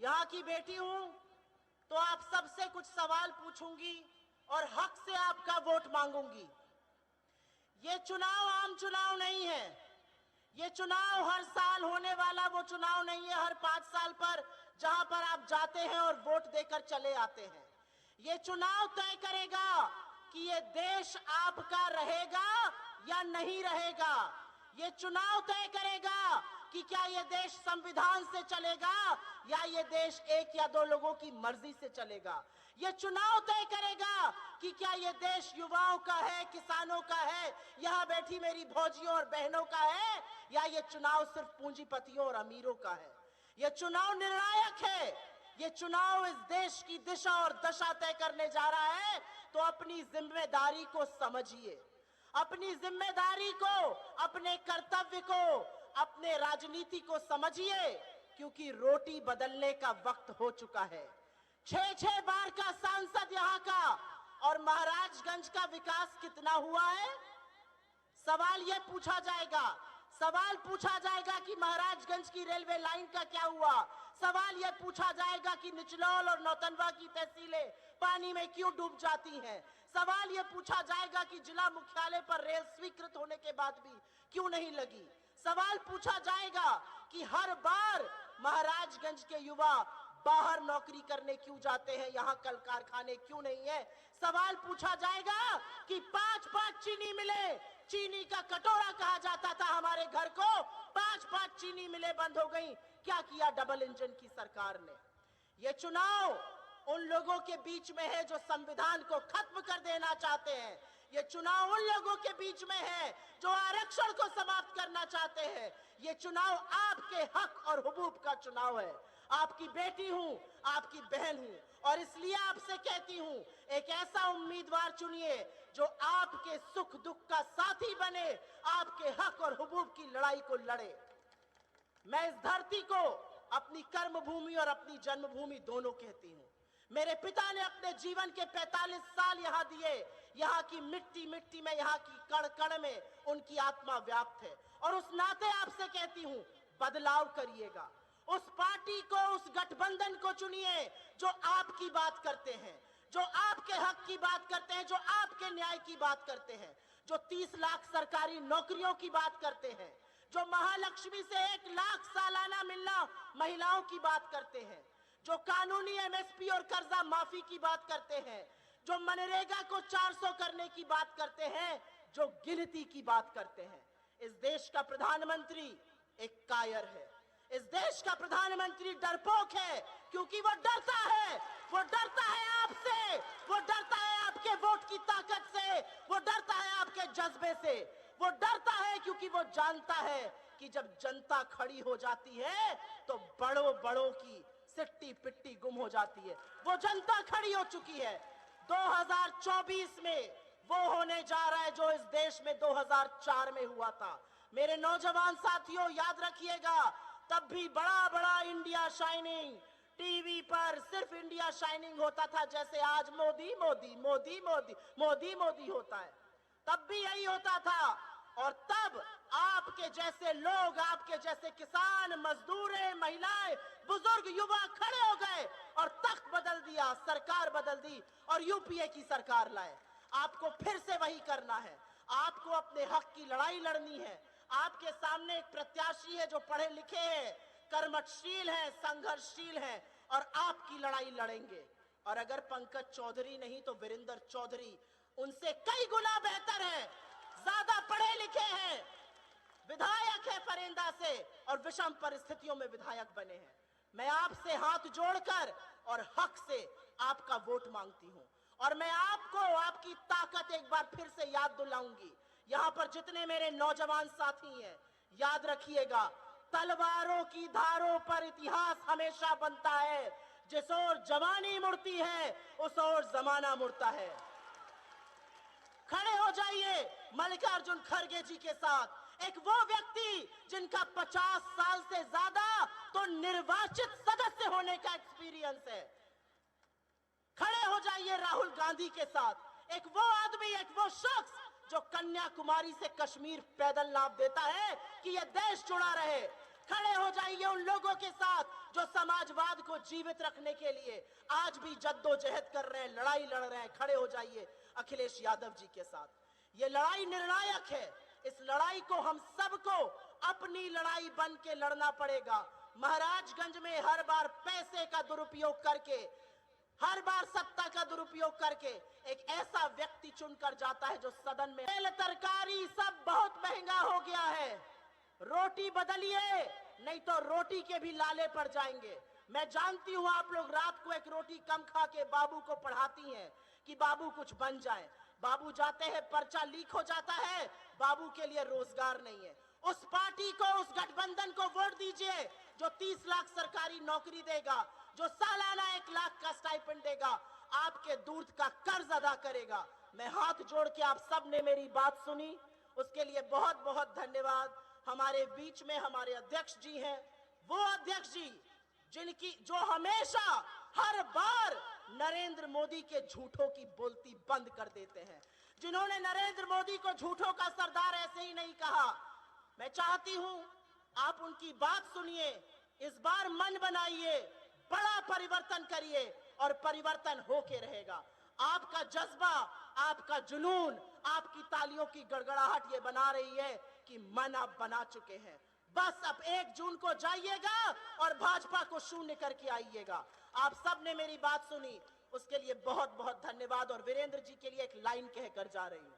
यहाँ की बेटी हूं तो आप सबसे कुछ सवाल पूछूंगी और हक से आपका वोट मांगूंगी। ये चुनाव आम चुनाव नहीं है। ये चुनाव हर साल होने वाला वो चुनाव नहीं है, हर 5 साल पर, जहां पर आप जाते हैं और वोट देकर चले आते हैं। ये चुनाव तय करेगा कि ये देश आपका रहेगा या नहीं रहेगा। ये चुनाव तय करेगा कि क्या ये देश संविधान से चलेगा या ये देश 1 या 2 लोगों की मर्जी से चलेगा। ये चुनाव तय करेगा कि क्या ये देश युवाओं का है, किसानों का है, यहाँ बैठी मेरी भौजियों और बहनों का है, या ये चुनाव सिर्फ पूंजीपतियों और अमीरों का है। ये चुनाव निर्णायक है। ये चुनाव इस देश की दिशा और दशा तय करने जा रहा है। तो अपनी जिम्मेदारी को समझिए, अपनी जिम्मेदारी को, अपने कर्तव्य को, अपने राजनीति को समझिए, क्योंकि रोटी बदलने का वक्त हो चुका है। 6 बार का सांसद यहाँ का, और महाराजगंज का विकास कितना हुआ है? सवाल यह पूछा जाएगा। सवाल पूछा जाएगा कि महाराजगंज की रेलवे लाइन का क्या हुआ। सवाल यह पूछा जाएगा कि निचलौल और नौतनवा की तहसीलें पानी में क्यों डूब जाती हैं। सवाल यह पूछा जाएगा कि जिला मुख्यालय पर रेल स्वीकृत होने के बाद भी क्यों नहीं लगी। सवाल पूछा जाएगा कि हर बार महाराजगंज के युवा बाहर नौकरी करने क्यों जाते हैं, यहाँ कल कारखाने क्यों नहीं है। सवाल पूछा जाएगा कि 5-5 चीनी मिले, चीनी का कटोरा कहा जाता था हमारे घर को, 5-5 चीनी मिले बंद हो गई। क्या किया डबल इंजन की सरकार ने? ये चुनाव उन लोगों के बीच में है जो संविधान को खत्म कर देना चाहते हैं। ये चुनाव उन लोगों के बीच में है जो आरक्षण को समाप्त करना चाहते हैं। ये चुनाव आपके हक और हुकूक का चुनाव है। आपकी बेटी हूं, आपकी बहन हूं, और इसलिए आपसे कहती हूं, एक ऐसा उम्मीदवार चुनिए जो आपके सुख दुख का साथी बने, आपके हक और हुकूक की लड़ाई को लड़े। मैं इस धरती को अपनी कर्म भूमि और अपनी जन्मभूमि दोनों कहती हूं। मेरे पिता ने अपने जीवन के 45 साल यहाँ दिए। यहाँ की मिट्टी मिट्टी में, यहाँ की कण कण में उनकी आत्मा व्याप्त है, और उस नाते आपसे कहती हूं, बदलाव करिएगा। उस पार्टी को, उस गठबंधन को चुनिए जो आपकी बात करते हैं, जो आपके हक की बात करते हैं, जो आपके न्याय की बात करते हैं, जो 30 लाख सरकारी नौकरियों की बात करते हैं, जो महालक्ष्मी से 1 लाख सालाना मिलना महिलाओं की बात करते हैं, जो कानूनी एमएसपी और कर्जा माफी की बात करते हैं, जो मनरेगा को 400 करने की बात करते हैं, जो गिनती की बात करते हैं। इस देश का प्रधानमंत्री एक कायर है। इस देश का प्रधानमंत्री डरपोक है, क्योंकि वो डरता है। वो डरता है आपसे, वो डरता है आपके वोट की ताकत से, वो डरता है आपके जज्बे से। वो डरता है क्योंकि वो जानता है कि जब जनता खड़ी हो जाती है तो बड़ों बड़ों की सिट्टी पिट्टी गुम हो जाती है। वो जनता खड़ी हो चुकी है। 2024 में वो होने जा रहा है जो इस देश में 2004 में हुआ था। मेरे नौजवान साथियों, याद रखिएगा, तब भी बड़ा बड़ा इंडिया शाइनिंग, टीवी पर सिर्फ इंडिया शाइनिंग होता था, जैसे आज मोदी मोदी मोदी मोदी मोदी मोदी होता है। तब भी यही होता था, और तब आपके जैसे लोग, आपके जैसे किसान, मजदूरें, महिलाएं, बुजुर्ग, युवा खड़े हो गए और तख्त बदल दिया, सरकार बदल दी और यूपीए की सरकार लाए। आपको फिर से वही करना है। आपको अपने हक की लड़ाई लड़नी है। आपके सामने एक प्रत्याशी है जो पढ़े लिखे हैं, कर्मठशील है, संघर्षशील है, और आपकी लड़ाई लड़ेंगे। और अगर पंकज चौधरी नहीं तो वीरेंद्र चौधरी उनसे कई गुना बेहतर है, ज्यादा पढ़े लिखे हैं, विधायक है फरेंदा से, और विषम परिस्थितियों में विधायक बने हैं। मैं आपसे हाथ जोड़कर और हक से आपका वोट मांगती हूं, और मैं आपको आपकी ताकत एक बार फिर से याद दिलाऊंगी। यहां पर जितने मेरे नौजवान साथी हैं, याद रखिएगा, तलवारों की धारों पर इतिहास हमेशा बनता है। जिस ओर जवानी मुड़ती है उस ओर जमाना मुड़ता है। खड़े हो जाइए मल्लिकार्जुन खड़गे जी के साथ, एक वो व्यक्ति जिनका 50 साल से ज्यादा तो निर्वाचित सदस्य होने का एक्सपीरियंस है। खड़े हो जाइए राहुल गांधी के साथ, एक वो आदमी, एक वो शख्स जो कन्याकुमारी से कश्मीर पैदल नाप देता है कि यह देश जुड़ा रहे। खड़े हो जाइए उन लोगों के साथ जो समाजवाद को जीवित रखने के लिए आज भी जद्दोजहद कर रहे हैं, लड़ाई लड़ रहे हैं। खड़े हो जाइए अखिलेश यादव जी के साथ। ये लड़ाई निर्णायक है। इस लड़ाई को हम सबको अपनी लड़ाई बन के लड़ना पड़ेगा। महाराजगंज में हर बार पैसे का दुरुपयोग करके, हर बार सत्ता का दुरुपयोग करके एक ऐसा व्यक्ति चुनकर जाता है जो सदन में, तेल तरकारी सब बहुत महंगा हो गया है, रोटी बदलिए नहीं तो रोटी के भी लाले पड़ जाएंगे। मैं जानती हूं आप लोग रात को एक रोटी कम खा के बाबू को पढ़ाती हैं कि बाबू कुछ बन जाए। बाबू जाते हैं, पर्चा लीक हो जाता है, बाबू के लिए रोजगार नहीं है। उस पार्टी को, उस गठबंधन को वोट दीजिए जो 30 लाख सरकारी नौकरी देगा, जो सालाना 1 लाख का स्टाइपेंड देगा, आपके दूध का कर्ज अदा करेगा। मैं हाथ जोड़ के, आप सब ने मेरी बात सुनी, उसके लिए बहुत बहुत धन्यवाद। हमारे बीच में हमारे अध्यक्ष जी हैं, वो अध्यक्ष जी जो हमेशा हर बार नरेंद्र मोदी के झूठों की बोलती बंद कर देते हैं, जिन्होंने नरेंद्र मोदी को झूठों का सरदार ऐसे ही नहीं कहा। मैं चाहती हूं आप उनकी बात सुनिए, इस बार मन बनाइए, बड़ा परिवर्तन करिए और परिवर्तन होके रहेगा। आपका जज्बा, आपका जुनून, आपकी तालियों की गड़गड़ाहट ये बना रही है कि मन आप बना चुके हैं। बस अब 1 जून को जाइएगा और भाजपा को शून्य करके आइएगा। आप सब ने मेरी बात सुनी, उसके लिए बहुत बहुत धन्यवाद। और वीरेंद्र जी के लिए एक लाइन कहकर जा रही हूं।